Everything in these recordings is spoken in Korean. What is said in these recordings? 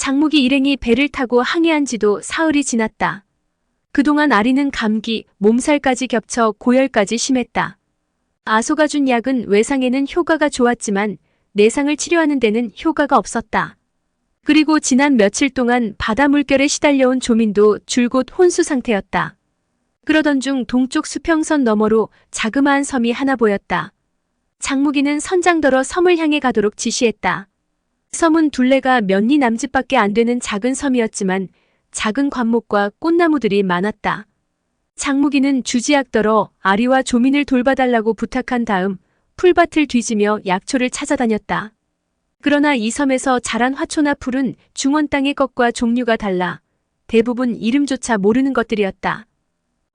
장무기 일행이 배를 타고 항해한 지도 사흘이 지났다. 그동안 아리는 감기, 몸살까지 겹쳐 고열까지 심했다. 아소가 준 약은 외상에는 효과가 좋았지만 내상을 치료하는 데는 효과가 없었다. 그리고 지난 며칠 동안 바다 물결에 시달려온 조민도 줄곧 혼수 상태였다. 그러던 중 동쪽 수평선 너머로 자그마한 섬이 하나 보였다. 장무기는 선장더러 섬을 향해 가도록 지시했다. 섬은 둘레가 몇 리 남짓밖에 안 되는 작은 섬이었지만 작은 관목과 꽃나무들이 많았다. 장무기는 주지학더러 아리와 조민을 돌봐달라고 부탁한 다음 풀밭을 뒤지며 약초를 찾아다녔다. 그러나 이 섬에서 자란 화초나 풀은 중원 땅의 것과 종류가 달라 대부분 이름조차 모르는 것들이었다.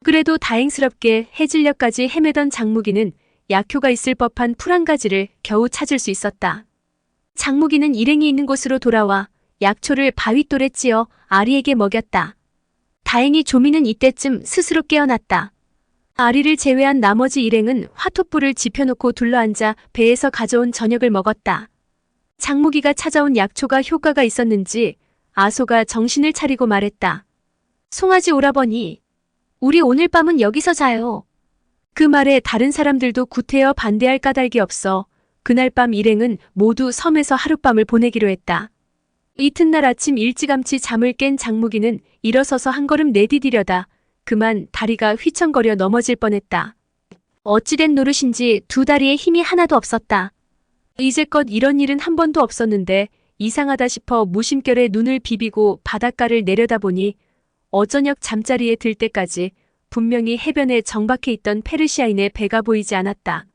그래도 다행스럽게 해질녘까지 헤매던 장무기는 약효가 있을 법한 풀 한 가지를 겨우 찾을 수 있었다. 장무기는 일행이 있는 곳으로 돌아와 약초를 바윗돌에 찧어 아리에게 먹였다. 다행히 조민은 이때쯤 스스로 깨어났다. 아리를 제외한 나머지 일행은 화토불을 지펴놓고 둘러앉아 배에서 가져온 저녁을 먹었다. 장무기가 찾아온 약초가 효과가 있었는지 아소가 정신을 차리고 말했다. 송아지 오라버니, 우리 오늘 밤은 여기서 자요. 그 말에 다른 사람들도 구태여 반대할 까닭이 없어 그날 밤 일행은 모두 섬에서 하룻밤을 보내기로 했다. 이튿날 아침 일찌감치 잠을 깬 장무기는 일어서서 한 걸음 내디디려다 그만 다리가 휘청거려 넘어질 뻔했다. 어찌된 노릇인지 두 다리에 힘이 하나도 없었다. 이제껏 이런 일은 한 번도 없었는데 이상하다 싶어 무심결에 눈을 비비고 바닷가를 내려다보니 어저녁 잠자리에 들 때까지 분명히 해변에 정박해 있던 페르시아인의 배가 보이지 않았다.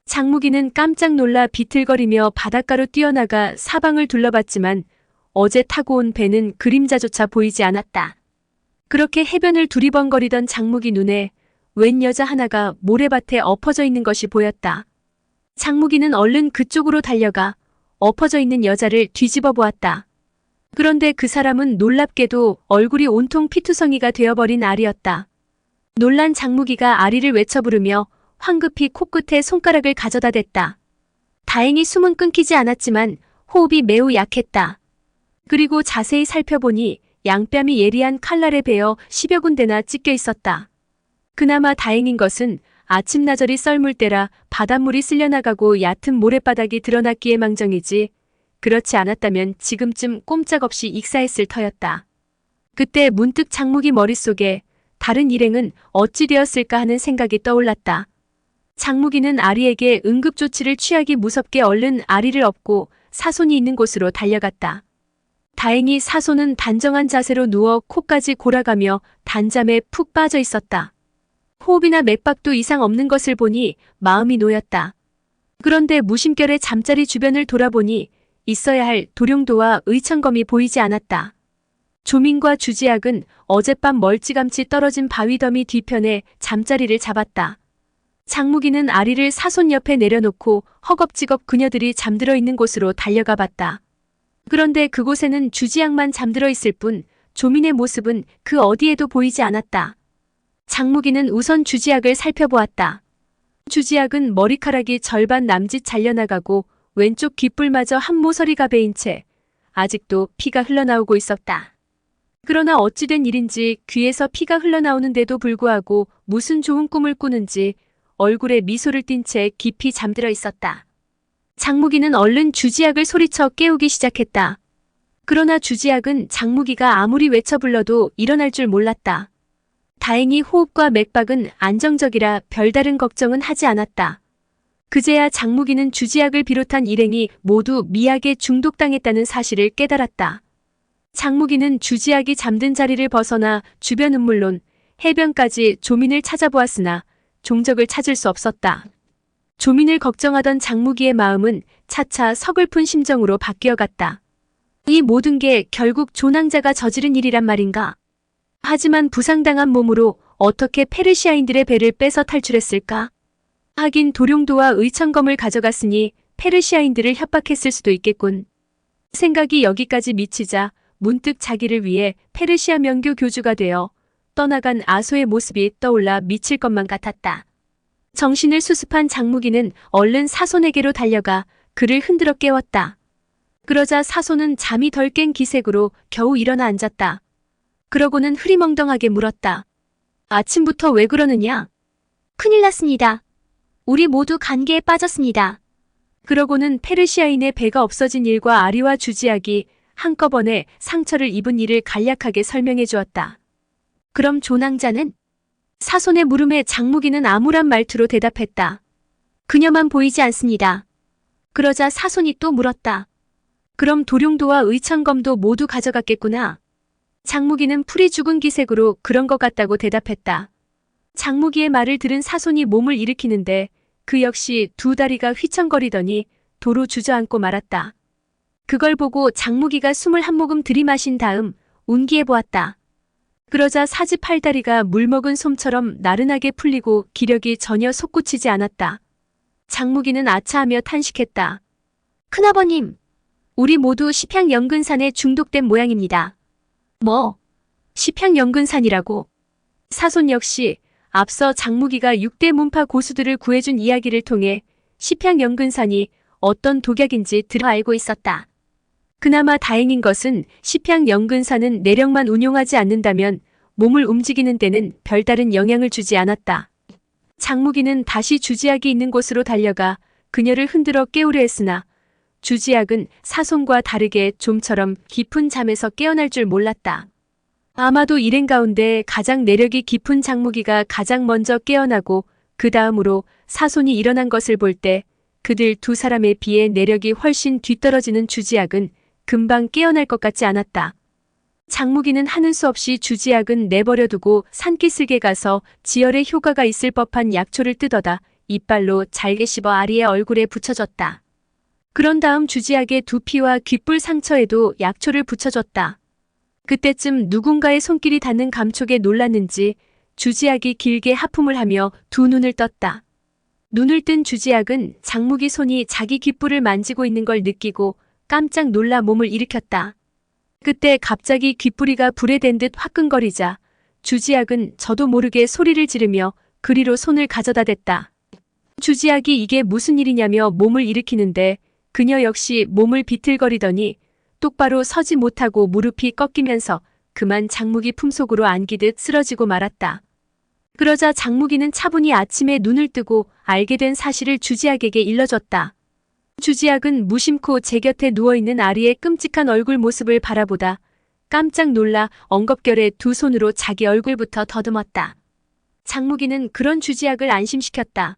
장무기는 깜짝 놀라 비틀거리며 바닷가로 뛰어나가 사방을 둘러봤지만 어제 타고 온 배는 그림자조차 보이지 않았다. 그렇게 해변을 두리번거리던 장무기 눈에 웬 여자 하나가 모래밭에 엎어져 있는 것이 보였다. 장무기는 얼른 그쪽으로 달려가 엎어져 있는 여자를 뒤집어 보았다. 그런데 그 사람은 놀랍게도 얼굴이 온통 피투성이가 되어버린 아리였다. 놀란 장무기가 아리를 외쳐 부르며 황급히 코끝에 손가락을 가져다 댔다. 다행히 숨은 끊기지 않았지만 호흡이 매우 약했다. 그리고 자세히 살펴보니 양뺨이 예리한 칼날에 베어 10여 군데나 찢겨 있었다. 그나마 다행인 것은 아침나절이 썰물 때라 바닷물이 쓸려나가고 얕은 모래바닥이 드러났기에 망정이지 그렇지 않았다면 지금쯤 꼼짝없이 익사했을 터였다. 그때 문득 장무기 머릿속에 다른 일행은 어찌 되었을까 하는 생각이 떠올랐다. 장무기는 아리에게 응급조치를 취하기 무섭게 얼른 아리를 업고 사손이 있는 곳으로 달려갔다. 다행히 사손은 단정한 자세로 누워 코까지 골아가며 단잠에 푹 빠져 있었다. 호흡이나 맥박도 이상 없는 것을 보니 마음이 놓였다. 그런데 무심결에 잠자리 주변을 돌아보니 있어야 할 도룡도와 의천검이 보이지 않았다. 조민과 주지학은 어젯밤 멀찌감치 떨어진 바위더미 뒤편에 잠자리를 잡았다. 장무기는 아리를 사손 옆에 내려놓고 허겁지겁 그녀들이 잠들어 있는 곳으로 달려가 봤다. 그런데 그곳에는 주지학만 잠들어 있을 뿐 조민의 모습은 그 어디에도 보이지 않았다. 장무기는 우선 주지학을 살펴보았다. 주지학은 머리카락이 절반 남짓 잘려나가고 왼쪽 귓불마저 한 모서리가 베인 채 아직도 피가 흘러나오고 있었다. 그러나 어찌된 일인지 귀에서 피가 흘러나오는데도 불구하고 무슨 좋은 꿈을 꾸는지 얼굴에 미소를 띤 채 깊이 잠들어 있었다. 장무기는 얼른 주지학을 소리쳐 깨우기 시작했다. 그러나 주지학은 장무기가 아무리 외쳐 불러도 일어날 줄 몰랐다. 다행히 호흡과 맥박은 안정적이라 별다른 걱정은 하지 않았다. 그제야 장무기는 주지학을 비롯한 일행이 모두 미약에 중독당했다는 사실을 깨달았다. 장무기는 주지학이 잠든 자리를 벗어나 주변은 물론 해변까지 조민을 찾아보았으나 종적을 찾을 수 없었다. 조민을 걱정하던 장무기의 마음은 차차 서글픈 심정으로 바뀌어갔다. 이 모든 게 결국 조낭자가 저지른 일이란 말인가? 하지만 부상당한 몸으로 어떻게 페르시아인들의 배를 빼서 탈출했을까? 하긴 도룡도와 의천검을 가져갔으니 페르시아인들을 협박했을 수도 있겠군. 생각이 여기까지 미치자 문득 자기를 위해 페르시아 명교 교주가 되어 떠나간 아소의 모습이 떠올라 미칠 것만 같았다. 정신을 수습한 장무기는 얼른 사손에게로 달려가 그를 흔들어 깨웠다. 그러자 사소는 잠이 덜 깬 기색으로 겨우 일어나 앉았다. 그러고는 흐리멍덩하게 물었다. 아침부터 왜 그러느냐? 큰일 났습니다. 우리 모두 간계에 빠졌습니다. 그러고는 페르시아인의 배가 없어진 일과 아리와 주지악이 한꺼번에 상처를 입은 일을 간략하게 설명해 주었다. 그럼 조낭자는? 사손의 물음에 장무기는 암울한 말투로 대답했다. 그녀만 보이지 않습니다. 그러자 사손이 또 물었다. 그럼 도룡도와 의창검도 모두 가져갔겠구나. 장무기는 풀이 죽은 기색으로 그런 것 같다고 대답했다. 장무기의 말을 들은 사손이 몸을 일으키는데 그 역시 두 다리가 휘청거리더니 도로 주저앉고 말았다. 그걸 보고 장무기가 숨을 한 모금 들이마신 다음 운기해 보았다. 그러자 사지팔다리가 물먹은 솜처럼 나른하게 풀리고 기력이 전혀 솟구치지 않았다. 장무기는 아차하며 탄식했다. 큰아버님, 우리 모두 십향연근산에 중독된 모양입니다. 뭐? 십향연근산이라고? 사손 역시 앞서 장무기가 6대 문파 고수들을 구해준 이야기를 통해 십향연근산이 어떤 독약인지 들어 알고 있었다. 그나마 다행인 것은 십향연근산은 내력만 운용하지 않는다면 몸을 움직이는 데는 별다른 영향을 주지 않았다. 장무기는 다시 주지악이 있는 곳으로 달려가 그녀를 흔들어 깨우려 했으나 주지악은 사손과 다르게 좀처럼 깊은 잠에서 깨어날 줄 몰랐다. 아마도 일행 가운데 가장 내력이 깊은 장무기가 가장 먼저 깨어나고 그 다음으로 사손이 일어난 것을 볼 때 그들 두 사람에 비해 내력이 훨씬 뒤떨어지는 주지악은 금방 깨어날 것 같지 않았다. 장무기는 하는 수 없이 주지악은 내버려두고 산기슭에 가서 지혈에 효과가 있을 법한 약초를 뜯어다 이빨로 잘게 씹어 아리의 얼굴에 붙여줬다. 그런 다음 주지악의 두피와 귓불 상처에도 약초를 붙여줬다. 그때쯤 누군가의 손길이 닿는 감촉에 놀랐는지 주지악이 길게 하품을 하며 두 눈을 떴다. 눈을 뜬 주지악은 장무기 손이 자기 귓불을 만지고 있는 걸 느끼고 깜짝 놀라 몸을 일으켰다. 그때 갑자기 귓부리가 불에 댄 듯 화끈거리자 주지악은 저도 모르게 소리를 지르며 그리로 손을 가져다 댔다. 주지악이 이게 무슨 일이냐며 몸을 일으키는데 그녀 역시 몸을 비틀거리더니 똑바로 서지 못하고 무릎이 꺾이면서 그만 장무기 품속으로 안기듯 쓰러지고 말았다. 그러자 장무기는 차분히 아침에 눈을 뜨고 알게 된 사실을 주지악에게 일러줬다. 주지악은 무심코 제 곁에 누워있는 아리의 끔찍한 얼굴 모습을 바라보다 깜짝 놀라 엉겁결에 두 손으로 자기 얼굴부터 더듬었다. 장무기는 그런 주지악을 안심시켰다.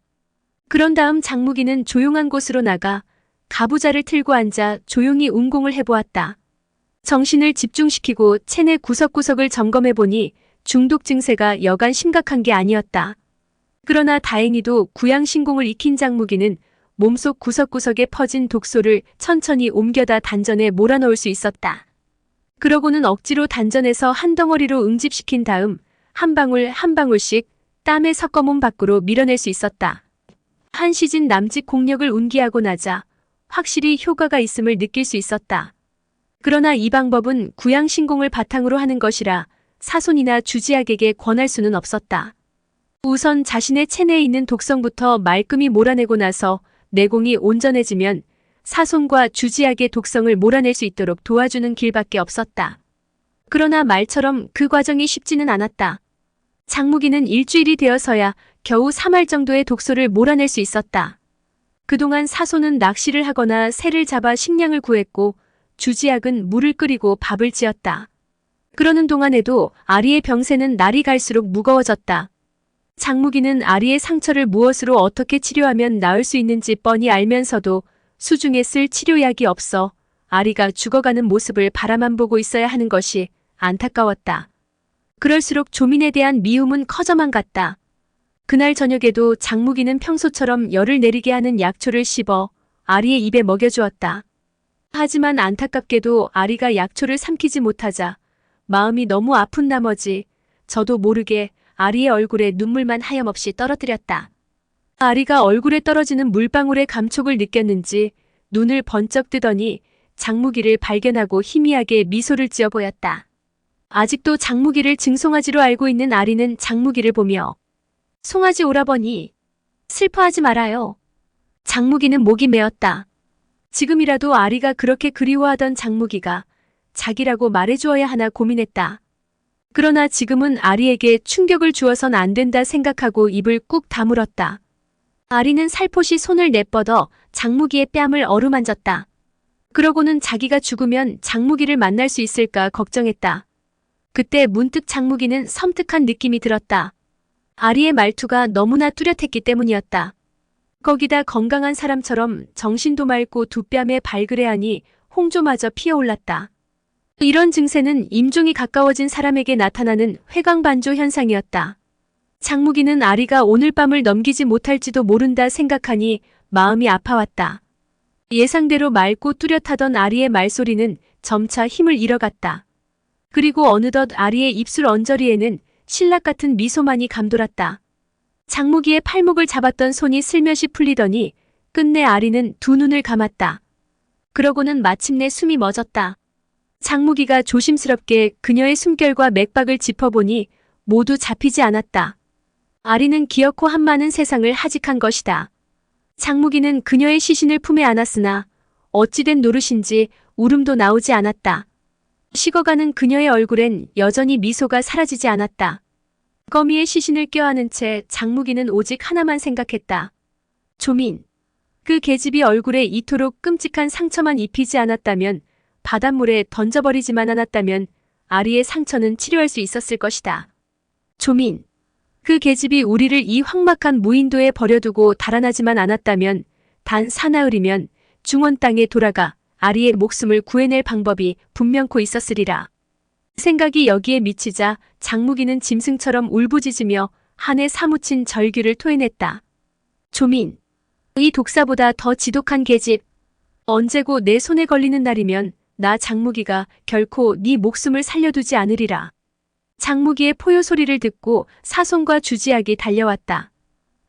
그런 다음 장무기는 조용한 곳으로 나가 가부좌를 틀고 앉아 조용히 운공을 해보았다. 정신을 집중시키고 체내 구석구석을 점검해보니 중독 증세가 여간 심각한 게 아니었다. 그러나 다행히도 구양신공을 익힌 장무기는 몸속 구석구석에 퍼진 독소를 천천히 옮겨다 단전에 몰아넣을 수 있었다. 그러고는 억지로 단전에서 한 덩어리로 응집시킨 다음 한 방울 한 방울씩 땀에 섞어 몸 밖으로 밀어낼 수 있었다. 한 시즌 남짓 공력을 운기하고 나자 확실히 효과가 있음을 느낄 수 있었다. 그러나 이 방법은 구양신공을 바탕으로 하는 것이라 사손이나 주지악에게 권할 수는 없었다. 우선 자신의 체내에 있는 독성부터 말끔히 몰아내고 나서 내공이 온전해지면 사손과 주지악의 독성을 몰아낼 수 있도록 도와주는 길밖에 없었다. 그러나 말처럼 그 과정이 쉽지는 않았다. 장무기는 일주일이 되어서야 겨우 3알 정도의 독소를 몰아낼 수 있었다. 그동안 사손은 낚시를 하거나 새를 잡아 식량을 구했고 주지악은 물을 끓이고 밥을 지었다. 그러는 동안에도 아리의 병세는 날이 갈수록 무거워졌다. 장무기는 아리의 상처를 무엇으로 어떻게 치료하면 나을 수 있는지 뻔히 알면서도 수중에 쓸 치료약이 없어 아리가 죽어가는 모습을 바라만 보고 있어야 하는 것이 안타까웠다. 그럴수록 조민에 대한 미움은 커져만 갔다. 그날 저녁에도 장무기는 평소처럼 열을 내리게 하는 약초를 씹어 아리의 입에 먹여주었다. 하지만 안타깝게도 아리가 약초를 삼키지 못하자 마음이 너무 아픈 나머지 저도 모르게 아리의 얼굴에 눈물만 하염없이 떨어뜨렸다. 아리가 얼굴에 떨어지는 물방울의 감촉을 느꼈는지 눈을 번쩍 뜨더니 장무기를 발견하고 희미하게 미소를 지어 보였다. 아직도 장무기를 증송아지로 알고 있는 아리는 장무기를 보며 송아지 오라버니, 슬퍼하지 말아요. 장무기는 목이 메었다. 지금이라도 아리가 그렇게 그리워하던 장무기가 자기라고 말해주어야 하나 고민했다. 그러나 지금은 아리에게 충격을 주어선 안 된다 생각하고 입을 꾹 다물었다. 아리는 살포시 손을 내뻗어 장무기의 뺨을 어루만졌다. 그러고는 자기가 죽으면 장무기를 만날 수 있을까 걱정했다. 그때 문득 장무기는 섬뜩한 느낌이 들었다. 아리의 말투가 너무나 뚜렷했기 때문이었다. 거기다 건강한 사람처럼 정신도 맑고 두 뺨에 발그레하니 홍조마저 피어올랐다. 이런 증세는 임종이 가까워진 사람에게 나타나는 회광반조 현상이었다. 장무기는 아리가 오늘 밤을 넘기지 못할지도 모른다 생각하니 마음이 아파왔다. 예상대로 맑고 뚜렷하던 아리의 말소리는 점차 힘을 잃어갔다. 그리고 어느덧 아리의 입술 언저리에는 신락 같은 미소만이 감돌았다. 장무기의 팔목을 잡았던 손이 슬며시 풀리더니 끝내 아리는 두 눈을 감았다. 그러고는 마침내 숨이 멎었다. 장무기가 조심스럽게 그녀의 숨결과 맥박을 짚어보니 모두 잡히지 않았다. 아리는 기어코 한 많은 세상을 하직한 것이다. 장무기는 그녀의 시신을 품에 안았으나 어찌된 노릇인지 울음도 나오지 않았다. 식어가는 그녀의 얼굴엔 여전히 미소가 사라지지 않았다. 거미의 시신을 껴안은 채 장무기는 오직 하나만 생각했다. 조민. 그 계집이 얼굴에 이토록 끔찍한 상처만 입히지 않았다면, 바닷물에 던져버리지만 않았다면 아리의 상처는 치료할 수 있었을 것이다. 조민. 그 계집이 우리를 이 황막한 무인도에 버려두고 달아나지만 않았다면, 단 사나흘이면 중원 땅에 돌아가 아리의 목숨을 구해낼 방법이 분명코 있었으리라. 생각이 여기에 미치자 장무기는 짐승처럼 울부짖으며 한에 사무친 절규를 토해냈다. 조민. 이 독사보다 더 지독한 계집. 언제고 내 손에 걸리는 날이면 나 장무기가 결코 네 목숨을 살려두지 않으리라. 장무기의 포효 소리를 듣고 사손과 주지학이 달려왔다.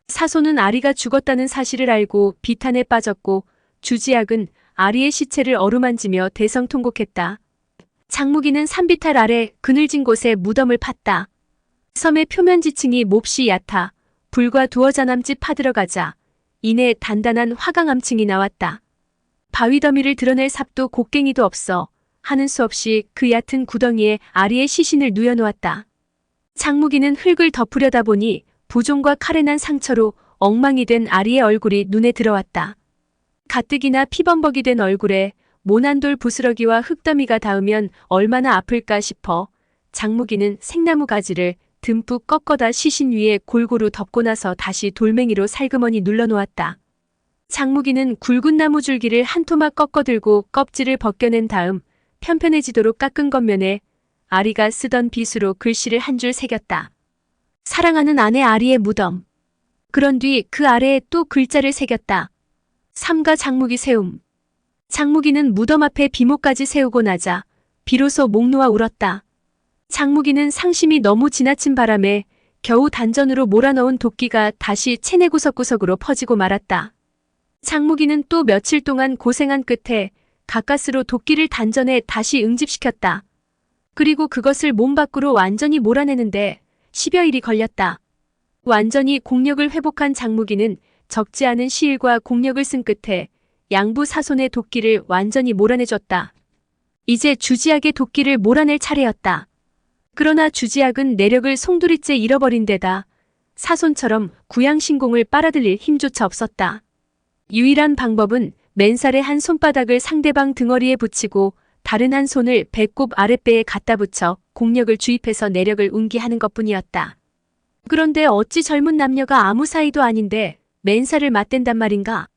사손은 아리가 죽었다는 사실을 알고 비탄에 빠졌고 주지학은 아리의 시체를 어루만지며 대성통곡했다. 장무기는 산비탈 아래 그늘진 곳에 무덤을 팠다. 섬의 표면 지층이 몹시 얕아 불과 두어 자남짓 파들어가자 이내 단단한 화강암층이 나왔다. 바위 더미를 드러낼 삽도 곡괭이도 없어 하는 수 없이 그 얕은 구덩이에 아리의 시신을 누여놓았다. 장무기는 흙을 덮으려다 보니 부종과 칼에 난 상처로 엉망이 된 아리의 얼굴이 눈에 들어왔다. 가뜩이나 피범벅이 된 얼굴에 모난돌 부스러기와 흙더미가 닿으면 얼마나 아플까 싶어 장무기는 생나무 가지를 듬뿍 꺾어다 시신 위에 골고루 덮고 나서 다시 돌멩이로 살그머니 눌러놓았다. 장무기는 굵은 나무 줄기를 한 토막 꺾어들고 껍질을 벗겨낸 다음 편편해지도록 깎은 겉면에 아리가 쓰던 빗으로 글씨를 한 줄 새겼다. 사랑하는 아내 아리의 무덤. 그런 뒤 그 아래에 또 글자를 새겼다. 삼가 장무기 세움. 장무기는 무덤 앞에 비모까지 세우고 나자 비로소 목 놓아 울었다. 장무기는 상심이 너무 지나친 바람에 겨우 단전으로 몰아넣은 도끼가 다시 체내 구석구석으로 퍼지고 말았다. 장무기는 또 며칠 동안 고생한 끝에 가까스로 도끼를 단전에 다시 응집시켰다. 그리고 그것을 몸 밖으로 완전히 몰아내는데 10여일이 걸렸다. 완전히 공력을 회복한 장무기는 적지 않은 시일과 공력을 쓴 끝에 양부 사손의 도끼를 완전히 몰아내줬다. 이제 주지학의 도끼를 몰아낼 차례였다. 그러나 주지학은 내력을 송두리째 잃어버린 데다 사손처럼 구양신공을 빨아들일 힘조차 없었다. 유일한 방법은 맨살의 한 손바닥을 상대방 등허리에 붙이고 다른 한 손을 배꼽 아랫배에 갖다 붙여 공력을 주입해서 내력을 운기하는 것뿐이었다. 그런데 어찌 젊은 남녀가 아무 사이도 아닌데 맨살을 맞댄단 말인가?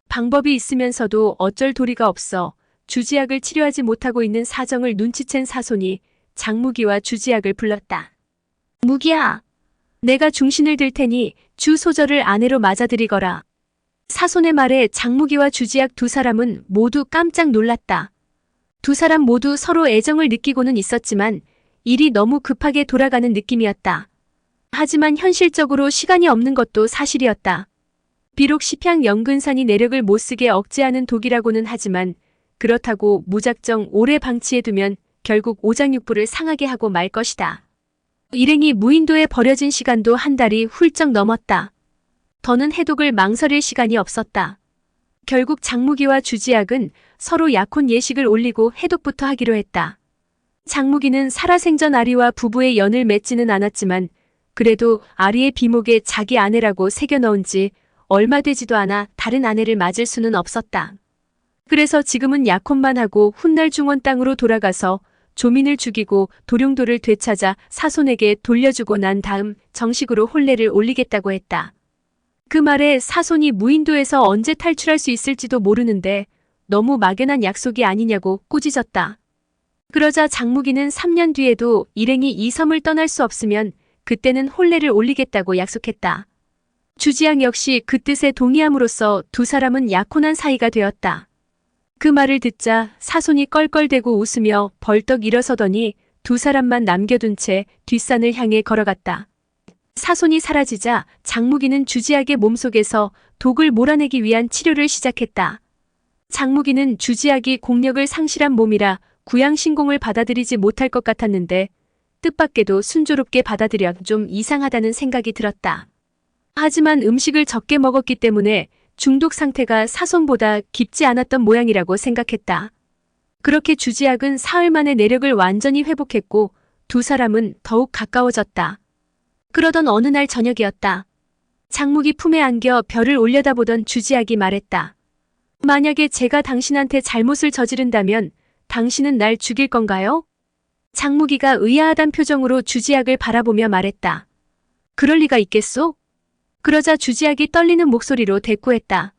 방법이 있으면서도 어쩔 도리가 없어 주지학을 치료하지 못하고 있는 사정을 눈치챈 사손이 장무기와 주지학을 불렀다. 무기야, 내가 중신을 들 테니 주 소절을 아내로 맞아들이거라. 사손의 말에 장무기와 주지학 두 사람은 모두 깜짝 놀랐다. 두 사람 모두 서로 애정을 느끼고는 있었지만 일이 너무 급하게 돌아가는 느낌이었다. 하지만 현실적으로 시간이 없는 것도 사실이었다. 비록 시평 연근산이 내력을 못쓰게 억제하는 독이라고는 하지만 그렇다고 무작정 오래 방치해두면 결국 오장육부를 상하게 하고 말 것이다. 일행이 무인도에 버려진 시간도 한 달이 훌쩍 넘었다. 더는 해독을 망설일 시간이 없었다. 결국 장무기와 주지학은 서로 약혼 예식을 올리고 해독부터 하기로 했다. 장무기는 살아생전 아리와 부부의 연을 맺지는 않았지만 그래도 아리의 비목에 자기 아내라고 새겨넣은 지 얼마 되지도 않아 다른 아내를 맞을 수는 없었다. 그래서 지금은 약혼만 하고 훗날 중원 땅으로 돌아가서 조민을 죽이고 도룡도를 되찾아 사손에게 돌려주고 난 다음 정식으로 혼례를 올리겠다고 했다. 그 말에 사손이 무인도에서 언제 탈출할 수 있을지도 모르는데 너무 막연한 약속이 아니냐고 꾸짖었다. 그러자 장무기는 3년 뒤에도 일행이 이 섬을 떠날 수 없으면 그때는 혼례를 올리겠다고 약속했다. 주지양 역시 그 뜻에 동의함으로써 두 사람은 약혼한 사이가 되었다. 그 말을 듣자 사손이 껄껄대고 웃으며 벌떡 일어서더니 두 사람만 남겨둔 채 뒷산을 향해 걸어갔다. 사손이 사라지자 장무기는 주지학의 몸속에서 독을 몰아내기 위한 치료를 시작했다. 장무기는 주지학이 공력을 상실한 몸이라 구양신공을 받아들이지 못할 것 같았는데 뜻밖에도 순조롭게 받아들여 좀 이상하다는 생각이 들었다. 하지만 음식을 적게 먹었기 때문에 중독 상태가 사손보다 깊지 않았던 모양이라고 생각했다. 그렇게 주지학은 사흘 만에 내력을 완전히 회복했고 두 사람은 더욱 가까워졌다. 그러던 어느 날 저녁이었다. 장무기 품에 안겨 별을 올려다보던 주지학이 말했다. 만약에 제가 당신한테 잘못을 저지른다면 당신은 날 죽일 건가요? 장무기가 의아하단 표정으로 주지학을 바라보며 말했다. 그럴 리가 있겠소? 그러자 주지학이 떨리는 목소리로 대꾸했다.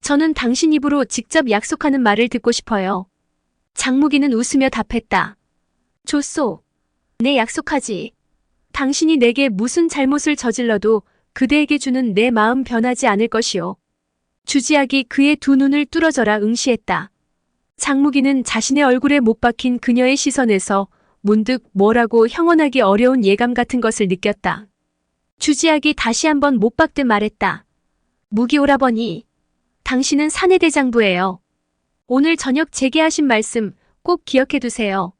저는 당신 입으로 직접 약속하는 말을 듣고 싶어요. 장무기는 웃으며 답했다. 좋소. 내 약속하지. 당신이 내게 무슨 잘못을 저질러도 그대에게 주는 내 마음 변하지 않을 것이오. 주지학이 그의 두 눈을 뚫어져라 응시했다. 장무기는 자신의 얼굴에 못 박힌 그녀의 시선에서 문득 뭐라고 형언하기 어려운 예감 같은 것을 느꼈다. 주지학이 다시 한번 못 박듯 말했다. 무기오라버니, 당신은 사내대장부예요. 오늘 저녁 제게 하신 말씀 꼭 기억해두세요.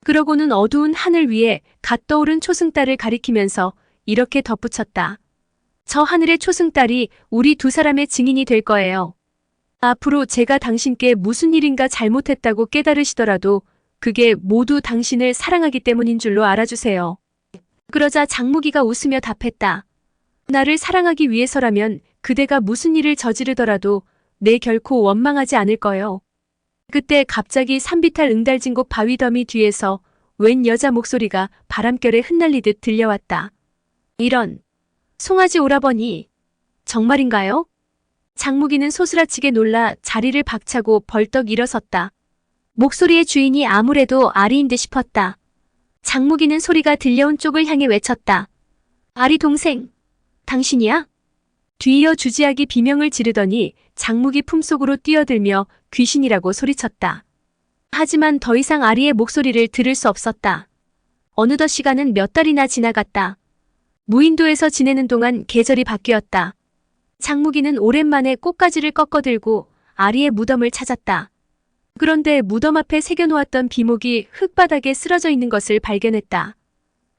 그러고는 어두운 하늘 위에 갓 떠오른 초승달을 가리키면서 이렇게 덧붙였다. 저 하늘의 초승달이 우리 두 사람의 증인이 될 거예요. 앞으로 제가 당신께 무슨 일인가 잘못했다고 깨달으시더라도 그게 모두 당신을 사랑하기 때문인 줄로 알아주세요. 그러자 장무기가 웃으며 답했다. 나를 사랑하기 위해서라면 그대가 무슨 일을 저지르더라도 내 결코 원망하지 않을 거요. 그때 갑자기 산비탈 응달진곡 바위더미 뒤에서 웬 여자 목소리가 바람결에 흩날리듯 들려왔다. 이런, 송아지 오라버니, 정말인가요? 장무기는 소스라치게 놀라 자리를 박차고 벌떡 일어섰다. 목소리의 주인이 아무래도 아리인 듯 싶었다. 장무기는 소리가 들려온 쪽을 향해 외쳤다. 아리 동생, 당신이야? 뒤이어 주지학이 비명을 지르더니 장무기 품속으로 뛰어들며 귀신이라고 소리쳤다. 하지만 더 이상 아리의 목소리를 들을 수 없었다. 어느덧 시간은 몇 달이나 지나갔다. 무인도에서 지내는 동안 계절이 바뀌었다. 장무기는 오랜만에 꽃가지를 꺾어들고 아리의 무덤을 찾았다. 그런데 무덤 앞에 새겨놓았던 비목이 흙바닥에 쓰러져 있는 것을 발견했다.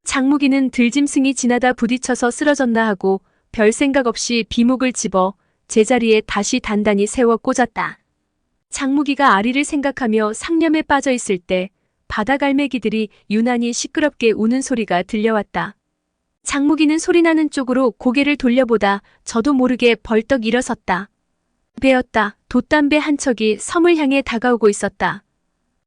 장무기는 들짐승이 지나다 부딪혀서 쓰러졌나 하고 별 생각 없이 비목을 집어 제자리에 다시 단단히 세워 꽂았다. 장무기가 아리를 생각하며 상념에 빠져 있을 때 바다갈매기들이 유난히 시끄럽게 우는 소리가 들려왔다. 장무기는 소리나는 쪽으로 고개를 돌려보다 저도 모르게 벌떡 일어섰다. 베었다. 돛담배 한 척이 섬을 향해 다가오고 있었다.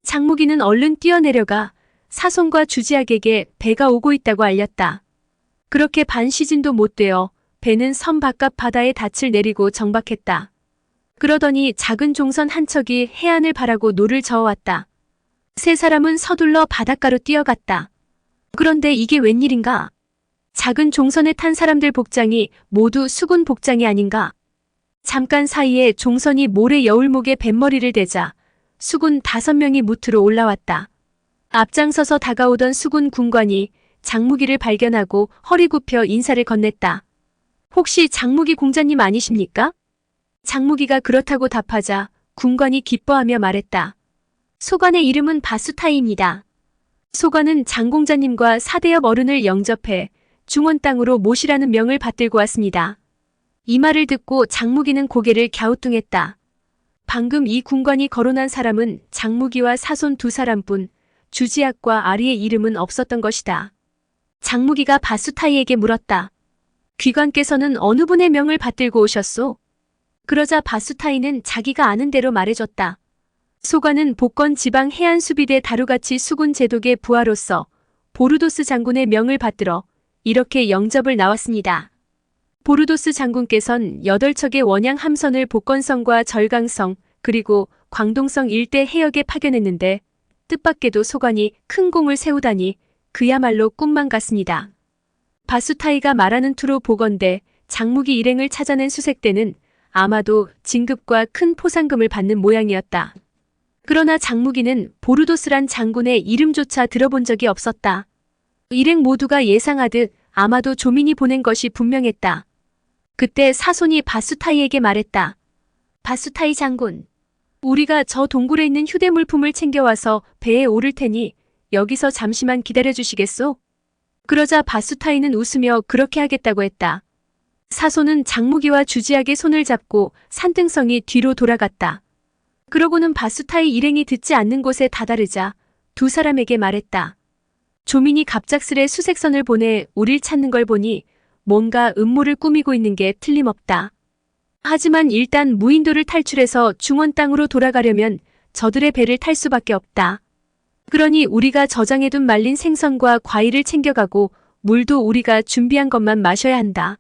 장무기는 얼른 뛰어내려가 사손과 주지학에게 배가 오고 있다고 알렸다. 그렇게 반 시즌도 못 되어 배는 섬 바깥 바다에 닻을 내리고 정박했다. 그러더니 작은 종선 한 척이 해안을 바라고 노를 저어왔다. 세 사람은 서둘러 바닷가로 뛰어갔다. 그런데 이게 웬일인가? 작은 종선에 탄 사람들 복장이 모두 수군 복장이 아닌가? 잠깐 사이에 종선이 모래 여울목에 뱃머리를 대자 수군 5명이 무트로 올라왔다. 앞장서서 다가오던 수군 군관이 장무기를 발견하고 허리 굽혀 인사를 건넸다. 혹시 장무기 공자님 아니십니까? 장무기가 그렇다고 답하자 군관이 기뻐하며 말했다. 소관의 이름은 바수타이입니다. 소관은 장공자님과 사대엽 어른을 영접해 중원 땅으로 모시라는 명을 받들고 왔습니다. 이 말을 듣고 장무기는 고개를 갸우뚱했다. 방금 이 군관이 거론한 사람은 장무기와 사손 두 사람뿐 주지학과 아리의 이름은 없었던 것이다. 장무기가 바수타이에게 물었다. 귀관께서는 어느 분의 명을 받들고 오셨소? 그러자 바수타이는 자기가 아는 대로 말해줬다. 소관은 복건 지방 해안수비대 다루가치 수군 제독의 부하로서 보르도스 장군의 명을 받들어 이렇게 영접을 나왔습니다. 보르도스 장군께선 8척의 원양 함선을 복건성과 절강성 그리고 광동성 일대 해역에 파견했는데 뜻밖에도 소관이 큰 공을 세우다니 그야말로 꿈만 같습니다. 바수타이가 말하는 투로 보건대 장무기 일행을 찾아낸 수색대는 아마도 진급과 큰 포상금을 받는 모양이었다. 그러나 장무기는 보르도스란 장군의 이름조차 들어본 적이 없었다. 일행 모두가 예상하듯 아마도 조민이 보낸 것이 분명했다. 그때 사손이 바수타이에게 말했다. 바수타이 장군, 우리가 저 동굴에 있는 휴대물품을 챙겨와서 배에 오를 테니 여기서 잠시만 기다려주시겠소? 그러자 바수타이는 웃으며 그렇게 하겠다고 했다. 사손은 장무기와 주지학의 손을 잡고 산등성이 뒤로 돌아갔다. 그러고는 바수타이 일행이 듣지 않는 곳에 다다르자 두 사람에게 말했다. 조민이 갑작스레 수색선을 보내 우릴 찾는 걸 보니 뭔가 음모를 꾸미고 있는 게 틀림없다. 하지만 일단 무인도를 탈출해서 중원 땅으로 돌아가려면 저들의 배를 탈 수밖에 없다. 그러니 우리가 저장해둔 말린 생선과 과일을 챙겨가고 물도 우리가 준비한 것만 마셔야 한다.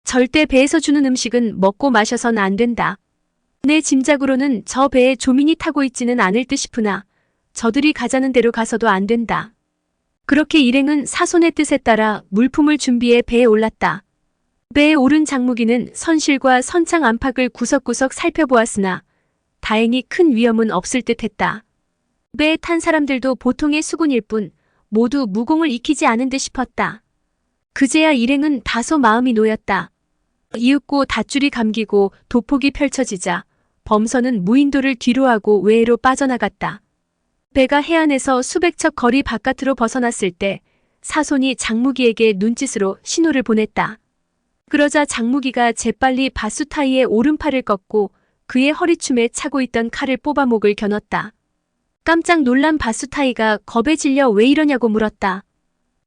절대 배에서 주는 음식은 먹고 마셔선 안 된다. 내 짐작으로는 저 배에 조민이 타고 있지는 않을 듯 싶으나 저들이 가자는 대로 가서도 안 된다. 그렇게 일행은 사손의 뜻에 따라 물품을 준비해 배에 올랐다. 배에 오른 장무기는 선실과 선창 안팎을 구석구석 살펴보았으나 다행히 큰 위험은 없을 듯했다. 배에 탄 사람들도 보통의 수군일 뿐 모두 무공을 익히지 않은 듯 싶었다. 그제야 일행은 다소 마음이 놓였다. 이윽고 닷줄이 감기고 도폭이 펼쳐지자 범선은 무인도를 뒤로하고 외해로 빠져나갔다. 배가 해안에서 수백 척 거리 바깥으로 벗어났을 때 사손이 장무기에게 눈짓으로 신호를 보냈다. 그러자 장무기가 재빨리 바수타이의 오른팔을 꺾고 그의 허리춤에 차고 있던 칼을 뽑아 목을 겨눴다. 깜짝 놀란 바수타이가 겁에 질려 왜 이러냐고 물었다.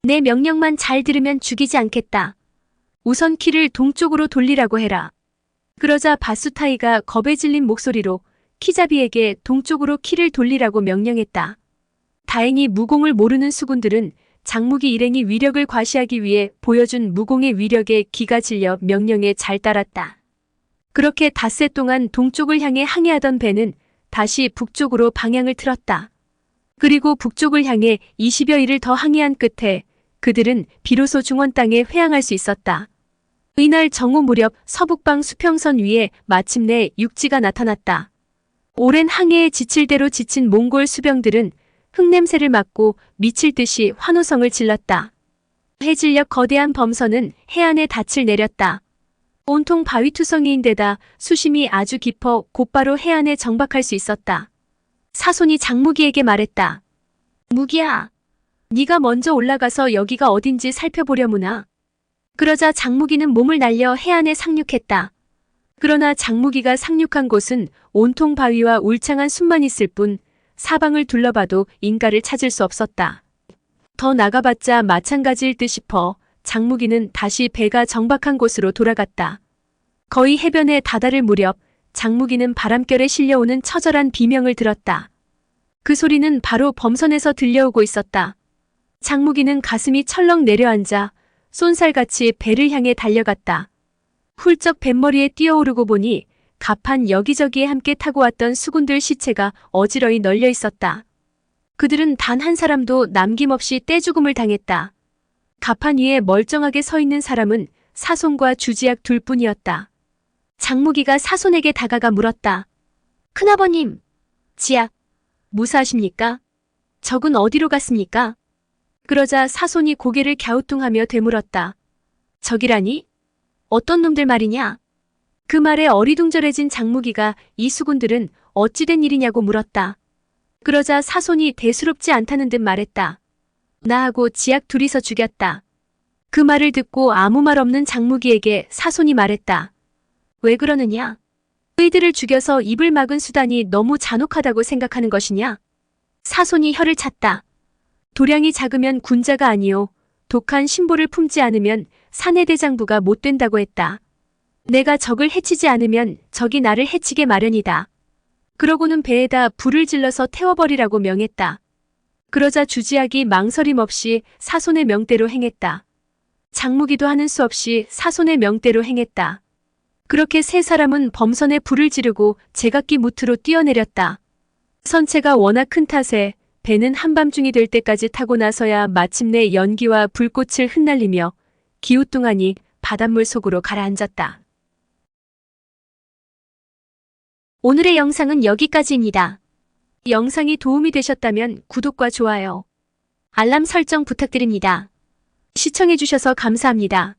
내 명령만 잘 들으면 죽이지 않겠다. 우선 키를 동쪽으로 돌리라고 해라. 그러자 바수타이가 겁에 질린 목소리로 키자비에게 동쪽으로 키를 돌리라고 명령했다. 다행히 무공을 모르는 수군들은 장무기 일행이 위력을 과시하기 위해 보여준 무공의 위력에 기가 질려 명령에 잘 따랐다. 그렇게 닷새 동안 동쪽을 향해 항해하던 배는 다시 북쪽으로 방향을 틀었다. 그리고 북쪽을 향해 20여 일을 더 항해한 끝에 그들은 비로소 중원 땅에 회항할 수 있었다. 이날 정오 무렵 서북방 수평선 위에 마침내 육지가 나타났다. 오랜 항해에 지칠 대로 지친 몽골 수병들은 흙냄새를 맡고 미칠 듯이 환호성을 질렀다. 해질녘 거대한 범선은 해안에 닻을 내렸다. 온통 바위투성이인데다 수심이 아주 깊어 곧바로 해안에 정박할 수 있었다. 사손이 장무기에게 말했다. 무기야, 네가 먼저 올라가서 여기가 어딘지 살펴보려무나. 그러자 장무기는 몸을 날려 해안에 상륙했다. 그러나 장무기가 상륙한 곳은 온통 바위와 울창한 숲만 있을 뿐 사방을 둘러봐도 인가를 찾을 수 없었다. 더 나가봤자 마찬가지일 듯 싶어 장무기는 다시 배가 정박한 곳으로 돌아갔다. 거의 해변에 다다를 무렵 장무기는 바람결에 실려오는 처절한 비명을 들었다. 그 소리는 바로 범선에서 들려오고 있었다. 장무기는 가슴이 철렁 내려앉아 쏜살같이 배를 향해 달려갔다. 훌쩍 뱃머리에 뛰어오르고 보니 갑판 여기저기에 함께 타고 왔던 수군들 시체가 어지러이 널려 있었다. 그들은 단 한 사람도 남김없이 떼죽음을 당했다. 갑판 위에 멀쩡하게 서 있는 사람은 사손과 주지학 둘뿐이었다. 장무기가 사손에게 다가가 물었다. 큰아버님, 지학, 무사하십니까? 적은 어디로 갔습니까? 그러자 사손이 고개를 갸우뚱하며 되물었다. 적이라니? 어떤 놈들 말이냐? 그 말에 어리둥절해진 장무기가 이 수군들은 어찌된 일이냐고 물었다. 그러자 사손이 대수롭지 않다는 듯 말했다. 나하고 지학 둘이서 죽였다. 그 말을 듣고 아무 말 없는 장무기에게 사손이 말했다. 왜 그러느냐? 의들을 죽여서 입을 막은 수단이 너무 잔혹하다고 생각하는 것이냐? 사손이 혀를 찼다. 도량이 작으면 군자가 아니요. 독한 신보를 품지 않으면 사내대장부가 못 된다고 했다. 내가 적을 해치지 않으면 적이 나를 해치게 마련이다. 그러고는 배에다 불을 질러서 태워버리라고 명했다. 그러자 주지학이 망설임 없이 사손의 명대로 행했다. 장무기도 하는 수 없이 사손의 명대로 행했다. 그렇게 세 사람은 범선에 불을 지르고 제각기 무트로 뛰어내렸다. 선체가 워낙 큰 탓에 배는 한밤중이 될 때까지 타고 나서야 마침내 연기와 불꽃을 흩날리며 기우뚱하니 바닷물 속으로 가라앉았다. 오늘의 영상은 여기까지입니다. 영상이 도움이 되셨다면 구독과 좋아요, 알람 설정 부탁드립니다. 시청해주셔서 감사합니다.